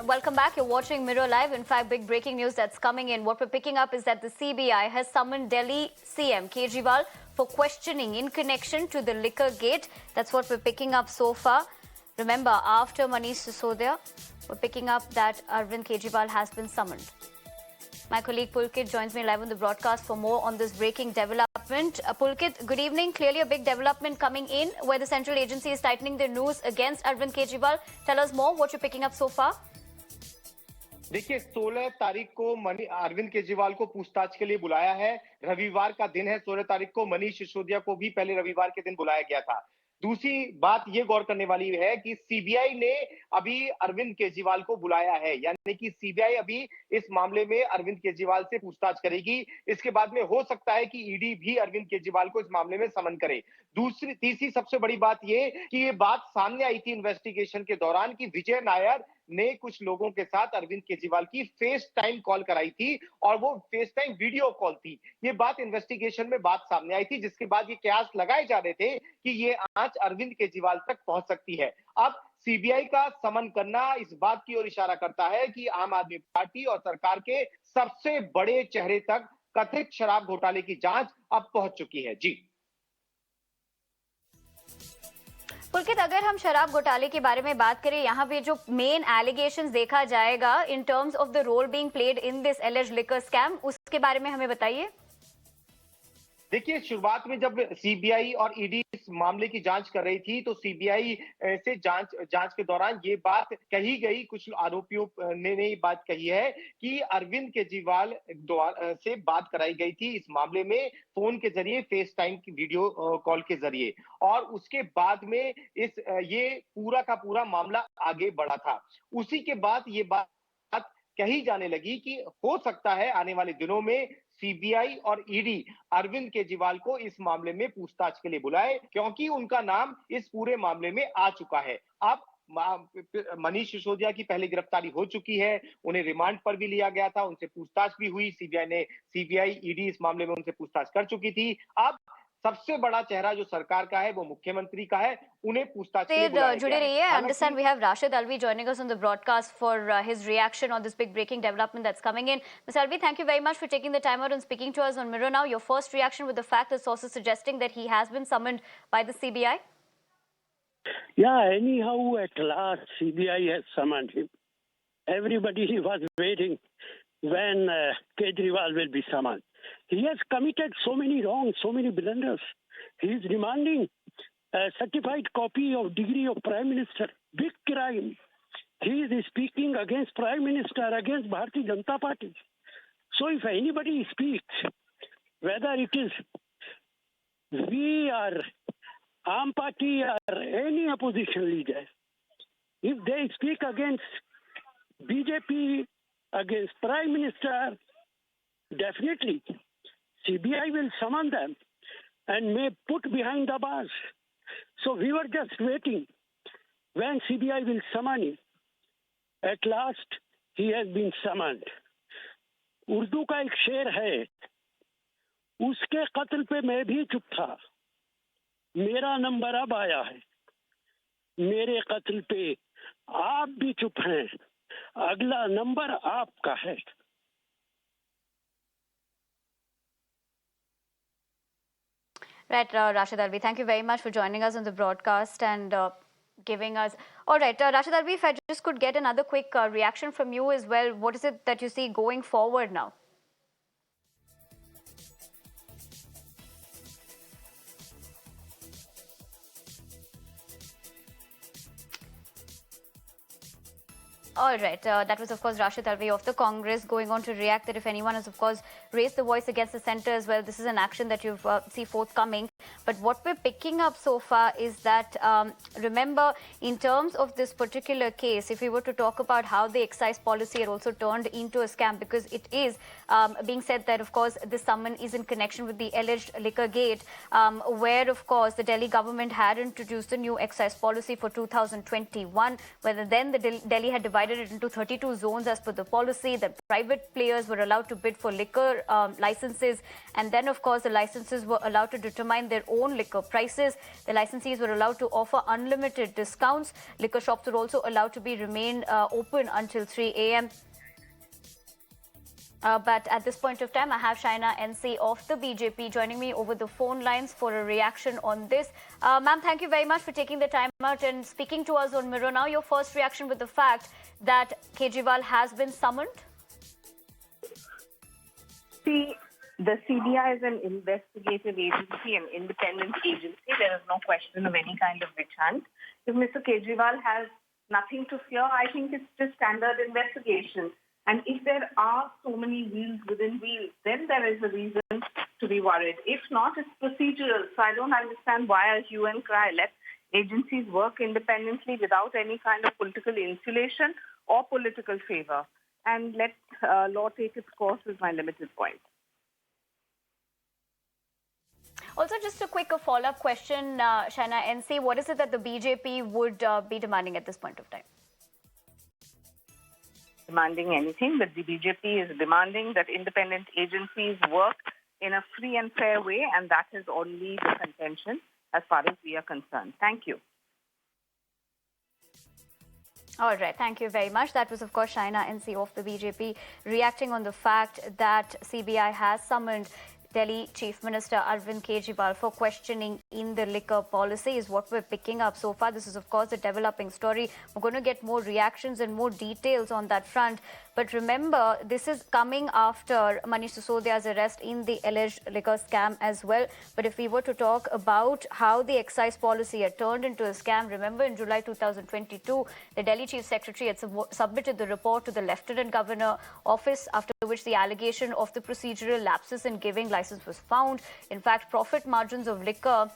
Welcome back. You're watching Mirror Live. In fact, big breaking news that's coming in. What we're picking up is that the CBI has summoned Delhi CM Kejriwal for questioning in connection to the liquor gate. That's what we're picking up so far. Remember, after Manish Sisodia, we're picking up that Arvind Kejriwal has been summoned. My colleague Pulkit joins me live on the broadcast for more on this breaking development. Pulkit, good evening. Clearly a big development coming in where the central agency is tightening their noose against Arvind Kejriwal. Tell us more, what you're picking up so far. देखिए 16 तारीख को अरविंद केजरीवाल को पूछताछ के लिए बुलाया है। रविवार का दिन है। 16 तारीख को मनीष सिसोदिया को भी पहले रविवार के दिन बुलाया गया था। दूसरी बात ये गौर करने वाली है कि सीबीआई ने अभी अरविंद केजरीवाल को बुलाया है, यानी कि सीबीआई अभी इस मामले में अरविंद केजरीवाल से पूछताछ करेगी। इसके बाद में हो सकता है कि ईडी भी अरविंद केजरीवाल को इस मामले में समन करे। तीसरी सबसे बड़ी बात ये कि ये बात सामने आई थी इन्वेस्टिगेशन के दौरान कि विजय नायर ने कुछ लोगों के साथ अरविंद केजरीवाल की फेस टाइम कॉल कराई थी और वो फेस टाइम वीडियो कॉल थी। ये बात इन्वेस्टिगेशन में बात सामने आई थी, जिसके बाद ये कयास लगाए जा रहे थे कि ये आंच अरविंद केजरीवाल तक पहुंच सकती है। अब सीबीआई का समन करना इस बात की ओर इशारा करता है कि आम आदमी पार्टी और सरकार के सबसे बड़े चेहरे तक कथित शराब घोटाले की जांच अब पहुंच चुकी है। जी पुलकित, अगर हम शराब घोटाले के बारे में बात करें, यहाँ पे जो मेन एलिगेशंस देखा जाएगा in terms of the role being played in this alleged liquor scam, उसके बारे में हमें बताइए। देखिए, शुरुआत में जब सीबीआई और ईडी इस मामले की जांच कर रही थी तो सीबीआई से जांच के दौरान ये बात कही गई, कुछ आरोपियों ने ये बात कही है कि अरविंद केजरीवाल से बात कराई गई थी इस मामले में फोन के जरिए, फेस टाइम की वीडियो कॉल के जरिए, और उसके बाद में ये पूरा का पूरा मामला आगे बढ़ा था। उसी के बाद ये बात कही जाने लगी कि हो सकता है आने वाले दिनों में सीबीआई और ईडी अरविंद केजरीवाल को इस मामले में पूछताछ के लिए बुलाए, क्योंकि उनका नाम इस पूरे मामले में आ चुका है। अब मनीष सिसोदिया की पहले गिरफ्तारी हो चुकी है, उन्हें रिमांड पर भी लिया गया था, उनसे पूछताछ भी हुई। सीबीआई ईडी इस मामले में उनसे पूछताछ कर चुकी थी। अब सबसे बड़ा चेहरा जो सरकार का है वो मुख्यमंत्री का है, उन्हें पूछताछ के लिए बुलाया जुड़े रहिए। I understand we have Rashid Alvi joining us on the broadcast for his reaction on this big breaking development that's coming in. Mr. Alvi, thank you very much for taking the time out and speaking to us on Mirror Now. Your first reaction with the fact that sources suggesting that he has been summoned by the CBI? Yeah, anyhow, at last CBI has summoned him. Everybody was waiting when Kejriwal will be summoned. He has committed so many wrongs, so many blunders. He is demanding a certified copy of degree of Prime Minister. Big crime. He is speaking against Prime Minister, against Bharatiya Janata Party. So if anybody speaks, whether it is we or Aam Party or any opposition leader, if they speak against BJP, against Prime Minister, definitely CBI will summon them and may put behind the bars. So we were just waiting when CBI will summon him. At last, he has been summoned. Urdu का एक शेर है, उसके कत्ल पे मैं भी चुप था, मेरा नंबर अब आया है, मेरे कत्ल पे आप भी चुप हैं, अगला नंबर आपका है। Right, Rashid Alvi, thank you very much for joining us on the broadcast and giving us... All right, Rashid Alvi, if I just could get another quick reaction from you as well. What is it that you see going forward now? All right, that was of course Rashid Alvi of the Congress going on to react that if anyone has of course raised the voice against the centre as well, this is an action that you see forthcoming. But what we're picking up so far is that, remember, in terms of this particular case, if we were to talk about how the excise policy had also turned into a scam, because it is being said that, of course, this summon is in connection with the alleged liquor gate, where, of course, the Delhi government had introduced a new excise policy for 2021, where then the Delhi had divided it into 32 zones as per the policy, that private players were allowed to bid for liquor licenses, and then, of course, the licenses were allowed to determine their own liquor prices. The licensees were allowed to offer unlimited discounts. Liquor shops were also allowed to be remain open until 3 a.m. But at this point of time, I have Shaina NC of the BJP joining me over the phone lines for a reaction on this. Ma'am, thank you very much for taking the time out and speaking to us on Mirror. Now, your first reaction with the fact that Kejriwal has been summoned? See, the CBI is an investigative agency, an independent agency. There is no question of any kind of witch hunt. If Mr. Kejriwal has nothing to fear, I think it's just standard investigation. And if there are so many wheels within wheels, then there is a reason to be worried. If not, it's procedural. So I don't understand why a hue and cry. Let agencies work independently without any kind of political insulation or political favor. And let law take its course is my limited point. Also, just a quick follow-up question, Shaina NC. What is it that the BJP would be demanding at this point of time? Demanding anything, but the BJP is demanding that independent agencies work in a free and fair way, and that is only the contention as far as we are concerned. Thank you. All right. Thank you very much. That was, of course, Shaina NC of the BJP reacting on the fact that CBI has summoned Delhi Chief Minister Arvind Kejriwal for questioning in the liquor policy is what we're picking up so far. This is, of course, a developing story. We're going to get more reactions and more details on that front. But remember, this is coming after Manish Sisodia's arrest in the alleged liquor scam as well. But if we were to talk about how the excise policy had turned into a scam, remember in July 2022, the Delhi Chief Secretary had submitted the report to the Lieutenant Governor office, after which the allegation of the procedural lapses in giving license was found. In fact, profit margins of liquor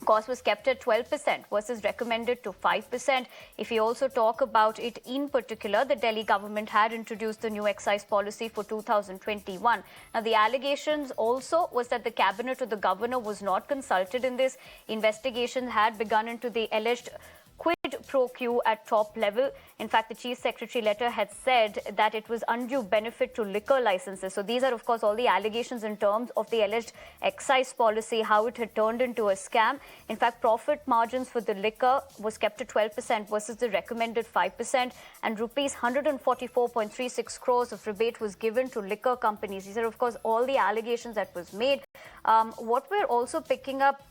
cost was kept at 12% versus recommended to 5%. If we also talk about it in particular, the Delhi government had introduced the new excise policy for 2021. Now, the allegations also was that the cabinet or the governor was not consulted in this. Investigations had begun into the alleged quid pro quo at top level. In fact, the chief secretary letter had said that it was undue benefit to liquor licenses. So these are, of course, all the allegations in terms of the alleged excise policy, how it had turned into a scam. In fact, profit margins for the liquor was kept at 12% versus the recommended 5%, and rupees 144.36 crores of rebate was given to liquor companies. These are, of course, all the allegations that was made. What we're also picking up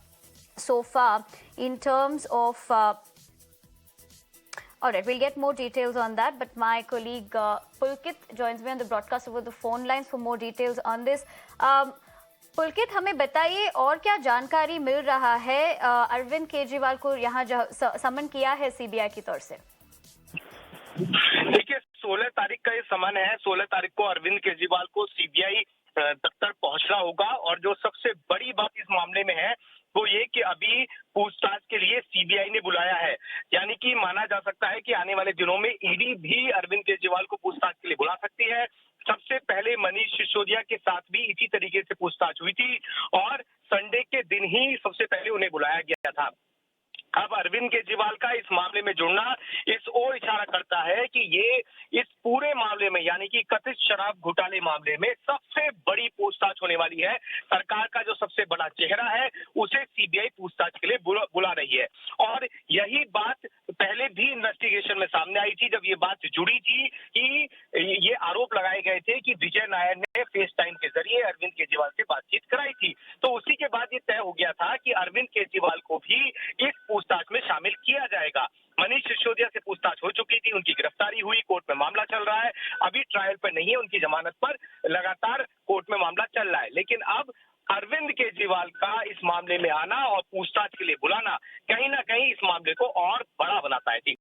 so far in terms of all right, we'll get more details on that, but my colleague Pulkit joins me on the broadcast over the phone lines for more details on this. पुलकित, हमें बताइए और क्या जानकारी मिल रहा है? अरविंद केजरीवाल को यहाँ समन किया है सीबीआई की तरफ से। देखिए, 16 तारीख का ये समन है। 16 तारीख को अरविंद केजरीवाल को सीबीआई दफ्तर पहुंचना होगा, और जो सबसे बड़ी बात इस मामले में है वो ये कि अभी पूछताछ के लिए सीबीआई ने बुलाया है। यानी कि माना जा सकता है कि आने वाले दिनों में ईडी भी अरविंद केजरीवाल को पूछताछ के लिए बुला सकती है। सबसे पहले मनीष सिसोदिया के साथ भी इसी तरीके से पूछताछ हुई थी, और संडे के दिन ही सबसे पहले उन्हें बुलाया गया था। अब अरविंद केजरीवाल का इस मामले में जुड़ना इस ओर इशारा करता है कि ये इस पूरे मामले में, यानी कि कथित शराब घोटाले मामले में सबसे बड़ी पूछताछ होने वाली है। सरकार का जो सबसे बड़ा चेहरा है उसे सीबीआई पूछताछ के लिए बुला रही है, और यही बात पहले भी इन्वेस्टिगेशन में सामने आई थी, जब ये बात जुड़ी थी कि ये आरोप लगाए गए थे कि विजय नायर ने फेस टाइम के जरिए अरविंद केजरीवाल से बातचीत कराई थी। तो उसी के बाद ये तय हो गया था कि अरविंद केजरीवाल को भी इस पूछताछ में शामिल किया जाएगा। मनीष सिसोदिया से पूछताछ हो चुकी थी, उनकी गिरफ्तारी हुई, कोर्ट में मामला चल रहा है, अभी ट्रायल पर नहीं है, उनकी जमानत पर लगातार कोर्ट में मामला चल रहा है। लेकिन अब अरविंद केजरीवाल का इस मामले में आना और पूछताछ के लिए बुलाना कहीं ना कहीं इस मामले को और बड़ा बनाता है।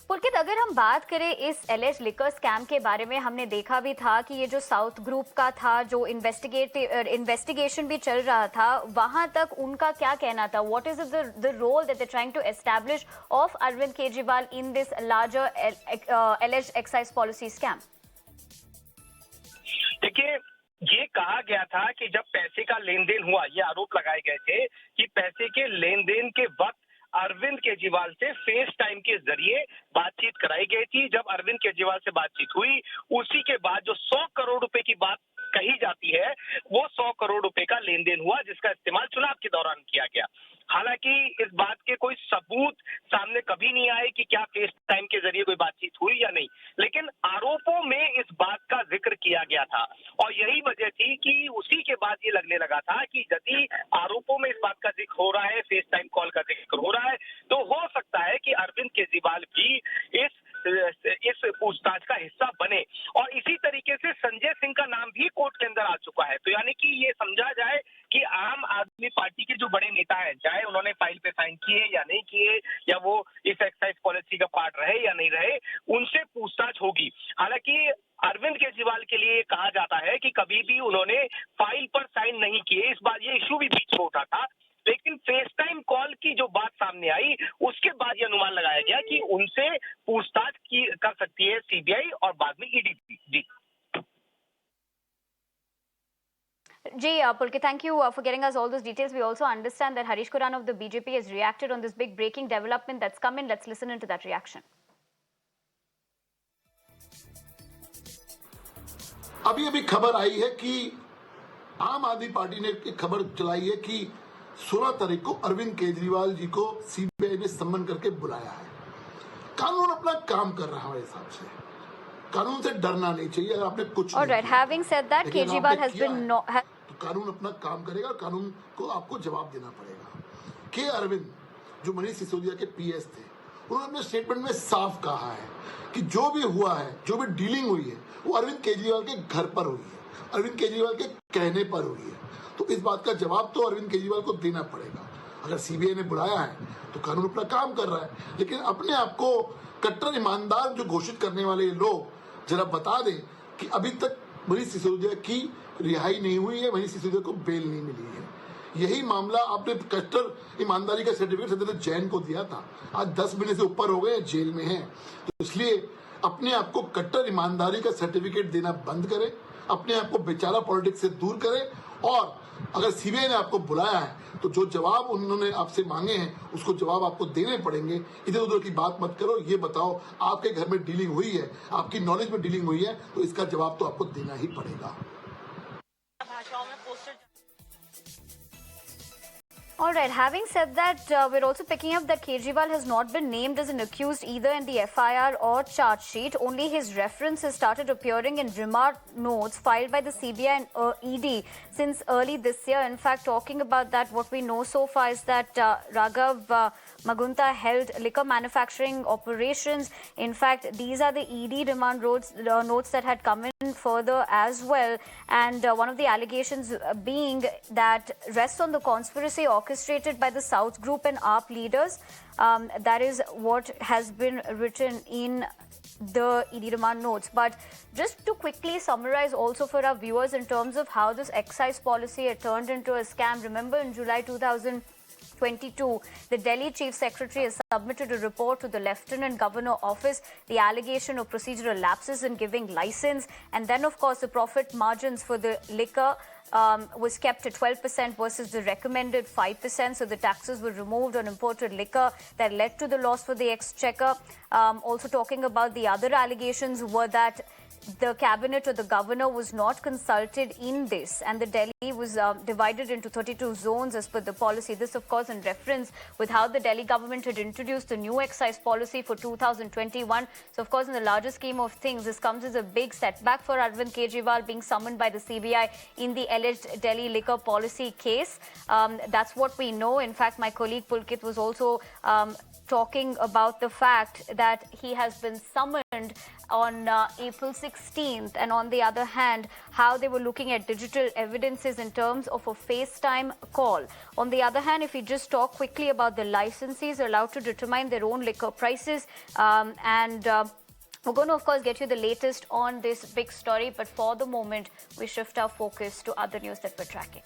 पुलकित, अगर हम बात करें इस एलेज लिकर स्कैम के बारे में, हमने देखा भी था कि ये जो साउथ ग्रुप का था, जो इन्वेस्टिगेशन भी चल रहा था, वहां तक उनका क्या कहना था? What is the role that they trying to establish of Arvind Kejriwal in this larger alleged excise policy scam? देखिए, ये कहा गया था कि जब पैसे का लेन देन हुआ, ये आरोप लगाए गए थे कि पैसे के लेन देन के वक्त अरविंद केजरीवाल से फेस टाइम के जरिए बातचीत कराई गई थी। जब अरविंद केजरीवाल से बातचीत हुई, उसी के बाद जो 100 करोड़ रुपए की बात कही जाती है वो 100 करोड़ रुपए का लेन देन हुआ, जिसका इस्तेमाल चुनाव के दौरान किया गया। हालांकि इस बात के कोई सबूत सामने कभी नहीं आए कि क्या फेस टाइम के जरिए कोई बातचीत हुई या नहीं, लेकिन आरोपों में इस बात का जिक्र किया गया था और यही वजह थी कि उसी के बाद ये लगने लगा था कि यदि आरोपों में इस बात का जिक्र हो रहा है, फेस टाइम कॉल का जिक्र हो रहा है, तो हो सकता है कि अरविंद केजरीवाल भी इस पूछताछ का हिस्सा बने। और इसी तरीके से संजय सिंह का नाम भी कोर्ट के अंदर आ चुका है। तो यानी कि ये समझा जाए कि आम आदमी पार्टी के जो बड़े नेता हैं, चाहे उन्होंने फाइल पे साइन किए या नहीं किए, या वो इस एक्साइज पॉलिसी का पार्ट रहे या नहीं रहे, उनसे पूछताछ होगी। हालांकि अरविंद केजरीवाल के लिए कहा जाता है कि कभी भी उन्होंने फाइल पर साइन नहीं किए। इस बार ये इशू भी बीच में उठा था, लेकिन फेस टाइम कॉल की जो बात सामने आई उसके बाद ये अनुमान लगाया गया कि उनसे पूछताछ की कर सकती है सीबीआई और बाद में ईडी। जी Pulkit, thank you for getting us all those details. We also understand that Harish Khurana of the BJP has reacted on this big breaking development that's come in. Let's listen into that reaction. अभी अभी खबर आई है कि आम आदमी party ने एक खबर चलाई है कि 16 तारीख को अरविंद केजरीवाल जी को सीबीआई ने सम्मन करके बुलाया है। कानून अपना काम कर रहा है हमारे हिसाब से, कानून से डरना नहीं चाहिए। अगर आपने कुछ Alright, having said that, Kejriwal has been तो कानून अपना काम करेगा और कानून को आपको जवाब देना पड़ेगा। के अरविंद जो मनीष सिसोदिया के पीएस थे, उन्होंने अपने स्टेटमेंट में साफ कहा है कि जो भी हुआ है, जो भी डीलिंग हुई है, वो अरविंद केजरीवाल के घर पर हुई है, अरविंद केजरीवाल के कहने पर हुई है। तो इस बात का जवाब तो अरविंद केजरीवाल को देना पड़ेगा। अगर सीबीआई ने बुलाया है तो कानून अपना काम कर रहा है, लेकिन अपने आप को कट्टर ईमानदार जो घोषित करने वाले लोग जरा बता दें कि अभी तक मनीष सिसोदिया की रिहाई नहीं हुई है, मनीष सिसोदिया को बेल नहीं मिली है। यही मामला आपने कट्टर ईमानदारी का सर्टिफिकेट सत्येंद्र जैन को दिया था, आज 10 महीने से ऊपर हो गए, जेल में हैं। तो इसलिए अपने आप को कट्टर ईमानदारी का सर्टिफिकेट देना बंद करें, अपने आप को बेचारा पॉलिटिक्स से दूर करें, और अगर सीबीआई ने आपको बुलाया है तो जो जवाब उन्होंने आपसे मांगे हैं उसको जवाब आपको देने पड़ेंगे। इधर उधर की बात मत करो, ये बताओ आपके घर में डीलिंग हुई है, आपकी नॉलेज में डीलिंग हुई है, तो इसका जवाब तो आपको देना ही पड़ेगा। All right, having said that, we're also picking up that Kejriwal has not been named as an accused either in the FIR or charge sheet. Only his reference has started appearing in remark notes filed by the CBI and ED since early this year. In fact, talking about that, what we know so far is that Raghav Magunta held liquor manufacturing operations. In fact, these are the ED remand notes that had come in further as well. And one of the allegations being that rests on the conspiracy orchestrated by the South Group and ARP leaders. That is what has been written in the ED remand notes. But just to quickly summarize also for our viewers in terms of how this excise policy had turned into a scam. Remember, in July 2022, the Delhi Chief Secretary has submitted a report to the Lieutenant Governor Office, the allegation of procedural lapses in giving license, and then of course the profit margins for the liquor was kept at 12% versus the recommended 5%. So the taxes were removed on imported liquor that led to the loss for the exchequer. Also talking about the other allegations were that the cabinet or the governor was not consulted in this, and the Delhi was divided into 32 zones as per the policy. This, of course, in reference with how the Delhi government had introduced the new excise policy for 2021. So, of course, in the larger scheme of things, this comes as a big setback for Arvind Kejriwal being summoned by the CBI in the alleged Delhi liquor policy case. That's what we know. In fact, my colleague Pulkit was also talking about the fact that he has been summoned on April 16th, and on the other hand, how they were looking at digital evidences in terms of a FaceTime call. On the other hand, if we just talk quickly about the licensees are allowed to determine their own liquor prices, and we're going to, of course, get you the latest on this big story, but for the moment, we shift our focus to other news that we're tracking.